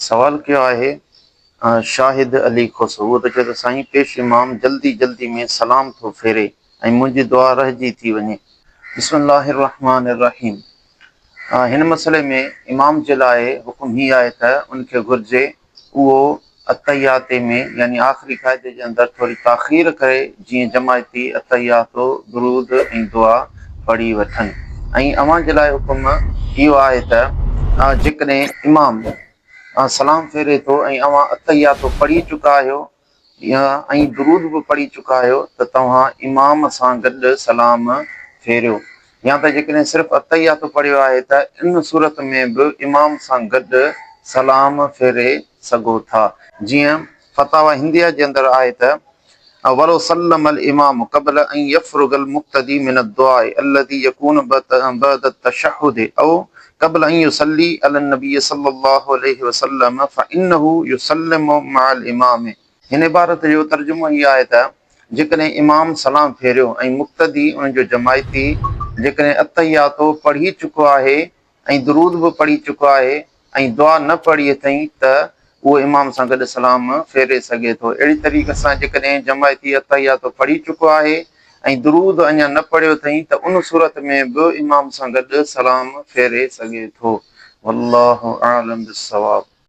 सवाल कयो आहे शाहिद अली खोसो। उहो त चए थो साईं पेश इमाम जल्दी जल्दी में सलाम थो फेरे ऐं मुंहिंजी दुआ रहिजी थी वञे। बिस्मिल्लाहिर रहमानिर रहीम। हिन मसइले में इमाम जे लाइ हुकुम हीअ आहे त उनखे घुर्जे उहो अतहियाते में यानी आख़िरी क़ाइदे जे अंदरि थोरी ताख़ीर करे जीअं जमायती अतहियातो दुरूद ऐं दुआ पढ़ी वठनि। ऐं अव्हां जे लाइ हुकुम इहो आहे त जेकॾहिं इमाम सलाम फेरे थो ऐं अव्हां अतहियातो पढ़ी चुका आहियो ऐं दुरूद बि पढ़ी चुका आहियो त तव्हां इमाम सां गॾु सलाम फेरियो। या त जेकॾहिं सिर्फ़ु अतहियातो पढ़ियो आहे त इन सूरत में बि इमाम सां गॾु सलाम फेरे सघो था। जीअं फतावा हिंदिया जे अंदरि आहे त वलो सल्लम अल इमाम क़ब्ल अन यफ़रुगल मुक़्तदी मिन अद-दुआ अल्लज़ी यकून बअद अत-तशहुद औ क़ब्ल अन युसल्ली अला नबी सल्लल्लाहु अलैहि वसल्लम फ़इन्नहु युसल्लिमु मअल इमाम। हिन इबारत जो तर्जुमो इहो आहे त जेकॾहिं इमाम सलाम फेरियो ऐं मुक़्तदी उनजो जमायती जेकॾहिं अतहियातो पढ़ी चुको आहे ऐं दुरूद बि पढ़ी चुको आहे ऐं दुआ न पढ़ी अथई त उहो इमाम सां गॾु सलाम फेरे सघे थो। अहिड़ी तरीक़े सां जेकॾहिं जमायती अतहियातो पढ़ी चुको आहे ऐं दुरूद अञा न पढ़ियो अथई त उन सूरत में बि इमाम सां गॾु सलाम फेरे सघे थो। वल्लाहु आलम बिस्सवाब।